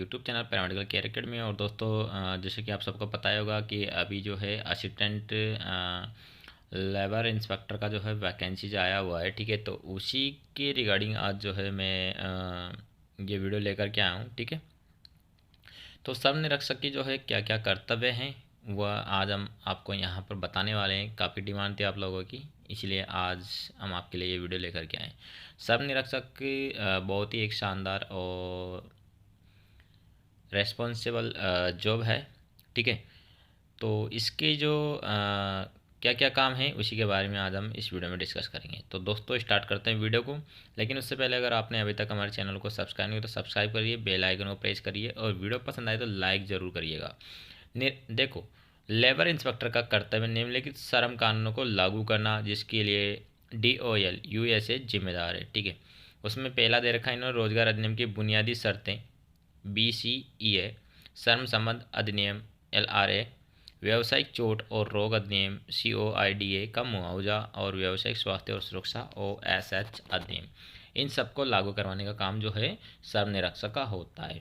YouTube channel paramedical care academy. और दोस्तों जैसे कि आप सबको पता ही होगा कि अभी जो है असिस्टेंट लेबर इंस्पेक्टर का जो है वैकेंसी जो आया हुआ है, ठीक है। तो उसी के रिगार्डिंग आज जो है मैं ये वीडियो लेकर के आया हूँ, ठीक है। तो सब निरीक्षक की जो है क्या क्या कर्तव्य हैं वह आज हम आपको यहाँ पर बताने वाले हैं। काफ़ी डिमांड थी आप लोगों की, इसलिए आज हम आपके लिए ये वीडियो लेकर के आए। सब निरीक्षक की बहुत ही एक शानदार और रेस्पॉन्सिबल जॉब है, ठीक है। तो इसके जो क्या क्या काम है उसी के बारे में आज हम इस वीडियो में डिस्कस करेंगे। तो दोस्तों स्टार्ट करते हैं वीडियो को। लेकिन उससे पहले अगर आपने अभी तक हमारे चैनल को सब्सक्राइब नहीं किया तो सब्सक्राइब करिए, बेल आइकन को प्रेस करिए और वीडियो पसंद आए तो लाइक ज़रूर करिएगा। देखो, लेबर इंस्पेक्टर का कर्तव्य निम्नलिखित श्रम कानूनों को लागू करना, जिसके लिए DOL USA जिम्मेदार है, ठीक है। उसमें पहला दे रखा है इन्होंने रोजगार अधिनियम की बुनियादी शर्तें BCEA, श्रम संबंध अधिनियम LRA, व्यावसायिक चोट और रोग अधिनियम COIDA का मुआवजा और व्यावसायिक स्वास्थ्य और सुरक्षा OSH अधिनियम। इन सबको लागू करवाने का काम जो है श्रम निरीक्षक का होता है।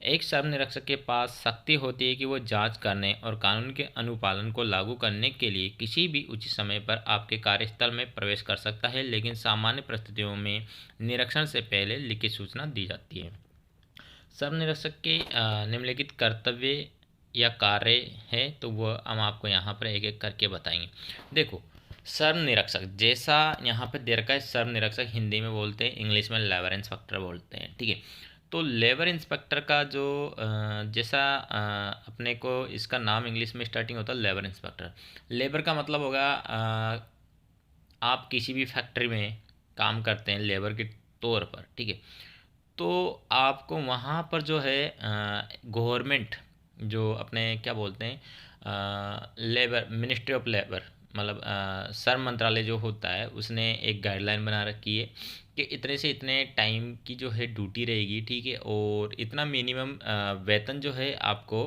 एक श्रम निरीक्षक के पास शक्ति होती है कि वो जांच करने और कानून के अनुपालन को लागू करने के लिए किसी भी उचित समय पर आपके कार्यस्थल में प्रवेश कर सकता है, लेकिन सामान्य परिस्थितियों में निरीक्षण से पहले लिखित सूचना दी जाती है। श्रम निरीक्षक के निम्नलिखित कर्तव्य या कार्य है, तो वह हम आपको यहाँ पर एक एक करके बताएंगे। देखो, श्रम निरीक्षक जैसा यहाँ पे दे रखा है, श्रम निरीक्षक हिंदी में बोलते हैं, इंग्लिश में लेबर इंस्पेक्टर बोलते हैं, ठीक है। तो लेबर इंस्पेक्टर का जो जैसा अपने को इसका नाम इंग्लिश में स्टार्टिंग होता है लेबर इंस्पेक्टर। लेबर का मतलब होगा आप किसी भी फैक्ट्री में काम करते हैं लेबर के तौर पर, ठीक है। तो आपको वहाँ पर जो है गवर्नमेंट जो अपने क्या बोलते हैं लेबर मिनिस्ट्री ऑफ लेबर, मतलब श्रम मंत्रालय जो होता है, उसने एक गाइडलाइन बना रखी है कि इतने से इतने टाइम की जो है ड्यूटी रहेगी, ठीक है। और इतना मिनिमम वेतन जो है आपको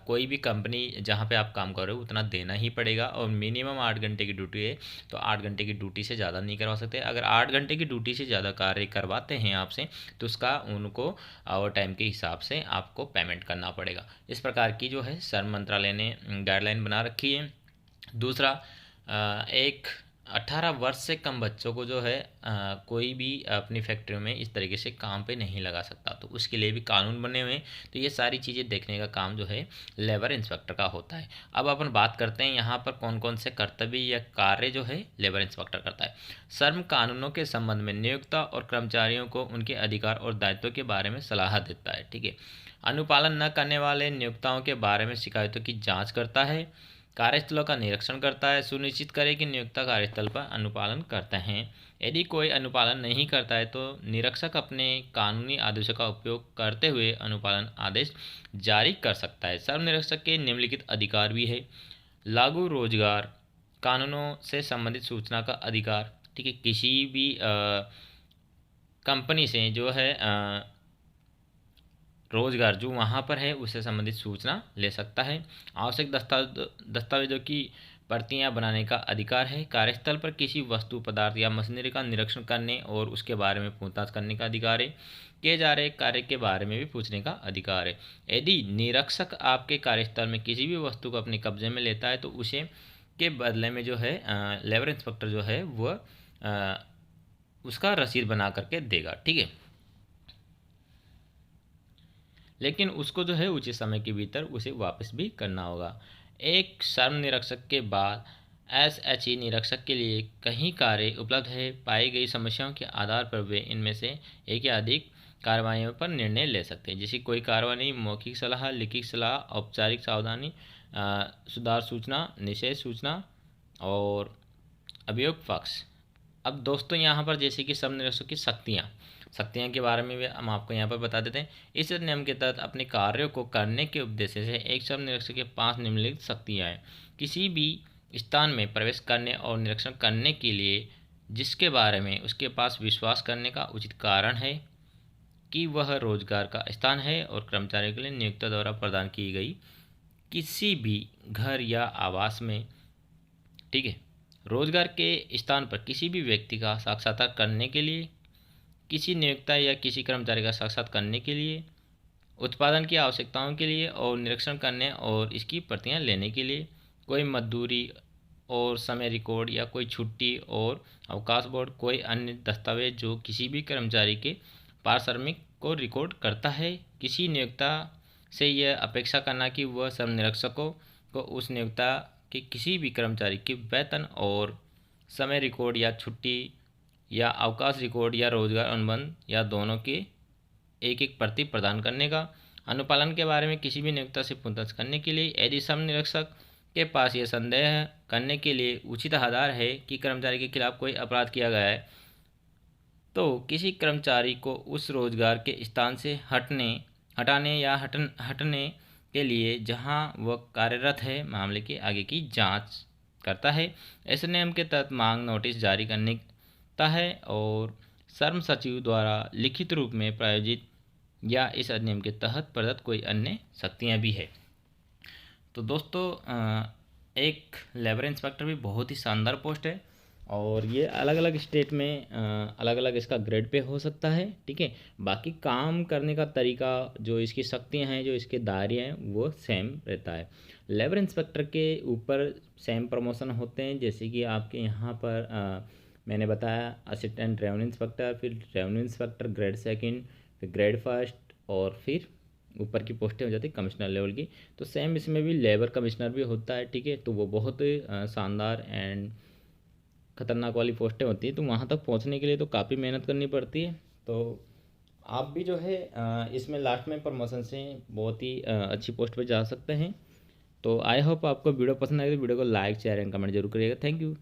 कोई भी कंपनी जहाँ पे आप काम कर रहे हो उतना देना ही पड़ेगा। और मिनिमम 8 घंटे की ड्यूटी है, तो 8 घंटे की ड्यूटी से ज़्यादा नहीं करवा सकते। अगर 8 घंटे की ड्यूटी से ज़्यादा कार्य करवाते हैं आपसे, तो उसका उनको ओवर टाइम के हिसाब से आपको पेमेंट करना पड़ेगा। इस प्रकार की जो है श्रम मंत्रालय ने गाइडलाइन बना रखी है। दूसरा, एक 18 वर्ष से कम बच्चों को जो है कोई भी अपनी फैक्ट्री में इस तरीके से काम पे नहीं लगा सकता, तो उसके लिए भी कानून बने हुए हैं। तो ये सारी चीज़ें देखने का काम जो है लेबर इंस्पेक्टर का होता है। अब अपन बात करते हैं यहाँ पर कौन कौन से कर्तव्य या कार्य जो है लेबर इंस्पेक्टर करता है। श्रम कानूनों के संबंध में नियोक्ता और कर्मचारियों को उनके अधिकार और दायित्वों के बारे में सलाह देता है, ठीक है। अनुपालन न करने वाले नियोक्ताओं के बारे में शिकायतों की जाँच करता है, कार्यस्थलों का निरीक्षण करता है, सुनिश्चित करे कि नियोक्ता कार्यस्थल पर अनुपालन करते हैं। यदि कोई अनुपालन नहीं करता है तो निरीक्षक अपने कानूनी आदेशों का उपयोग करते हुए अनुपालन आदेश जारी कर सकता है। श्रम निरीक्षक के निम्नलिखित अधिकार भी है। लागू रोजगार कानूनों से संबंधित सूचना का अधिकार, ठीक है। किसी भी कंपनी से जो है रोजगार जो वहाँ पर है उससे संबंधित सूचना ले सकता है। आवश्यक दस्तावेजों की प्रतियां बनाने का अधिकार है। कार्यस्थल पर किसी वस्तु पदार्थ या मशीनरी का निरीक्षण करने और उसके बारे में पूछताछ करने का अधिकार है। किए जा रहे कार्य के बारे में भी पूछने का अधिकार है। यदि निरीक्षक आपके कार्यस्थल में किसी भी वस्तु को अपने कब्जे में लेता है तो उसे के बदले में जो है लेबर इंस्पेक्टर जो है वह उसका रसीद बना करके देगा, ठीक है। लेकिन उसको जो है उचित समय के भीतर उसे वापस भी करना होगा। एक श्रम निरीक्षक के बाद SHE निरीक्षक के लिए कहीं कार्य उपलब्ध है। पाई गई समस्याओं के आधार पर वे इनमें से एक या अधिक कार्रवाइयों पर निर्णय ले सकते हैं। जैसे कोई कार्रवाई, मौखिक सलाह, लिखित सलाह, औपचारिक सावधानी, सुधार सूचना, निषेध सूचना और अभियोग पक्ष। अब दोस्तों यहाँ पर जैसे कि श्रम निरीक्षक की शक्तियाँ के बारे में भी हम आपको यहाँ पर बता देते हैं। इस नियम के तहत अपने कार्यों को करने के उद्देश्य से एक श्रम निरीक्षक के 5 निम्नलिखित शक्तियाँ हैं। किसी भी स्थान में प्रवेश करने और निरीक्षण करने के लिए जिसके बारे में उसके पास विश्वास करने का उचित कारण है कि वह रोजगार का स्थान है और कर्मचारियों के लिए नियोक्ता द्वारा प्रदान की गई किसी भी घर या आवास में, ठीक है। रोजगार के स्थान पर किसी भी व्यक्ति का साक्षात्कार करने के लिए, किसी नियोक्ता या किसी कर्मचारी का साक्षात्कार करने के लिए, उत्पादन की आवश्यकताओं के लिए और निरीक्षण करने और इसकी प्रतियां लेने के लिए, कोई मजदूरी और समय रिकॉर्ड या कोई छुट्टी और अवकाश बोर्ड, कोई अन्य दस्तावेज जो किसी भी कर्मचारी के पारिश्रमिक को रिकॉर्ड करता है। किसी नियोक्ता से यह अपेक्षा करना कि वह श्रम निरीक्षकों को उस नियोक्ता के किसी भी कर्मचारी के वेतन और समय रिकॉर्ड या छुट्टी या अवकाश रिकॉर्ड या रोजगार अनुबंध या दोनों के एक एक प्रति प्रदान करने का। अनुपालन के बारे में किसी भी नियोक्ता से पूछताछ करने के लिए, यदि श्रम निरीक्षक के पास यह संदेह करने के लिए उचित आधार है कि कर्मचारी के खिलाफ कोई अपराध किया गया है, तो किसी कर्मचारी को उस रोजगार के स्थान से हटाने या हटने के लिए जहां वह कार्यरत है, मामले के आगे की जांच करता है। ऐसे नियम के तहत मांग नोटिस जारी करता है और श्रम सचिव द्वारा लिखित रूप में प्रायोजित या इस अधिनियम के तहत प्रदत्त कोई अन्य शक्तियाँ भी है। तो दोस्तों एक लेबर इंस्पेक्टर भी बहुत ही शानदार पोस्ट है और ये अलग अलग स्टेट में अलग अलग इसका ग्रेड पे हो सकता है, ठीक है। बाकी काम करने का तरीका, जो इसकी शक्तियां हैं, जो इसके दायरे हैं, वो सेम रहता है। लेबर इंस्पेक्टर के ऊपर सेम प्रमोशन होते हैं, जैसे कि आपके यहाँ पर मैंने बताया असिस्टेंट रेवेन्यू इंस्पेक्टर, फिर रेवेन्यू इंस्पेक्टर ग्रेड सेकंड, फिर ग्रेड फर्स्ट और फिर ऊपर की पोस्टें हो जाती है कमिश्नर लेवल की। तो सेम इसमें भी लेबर कमिश्नर भी होता है, ठीक है। तो वो बहुत शानदार एंड खतरनाक वाली पोस्टें होती हैं, तो वहाँ तक पहुँचने के लिए तो काफ़ी मेहनत करनी पड़ती है। तो आप भी जो है इसमें लास्ट में प्रमोशन से बहुत ही अच्छी पोस्ट पे जा सकते हैं। तो आई होप आपको वीडियो पसंद आएगी तो वीडियो को लाइक शेयर एंड कमेंट जरूर करिएगा। Thank you.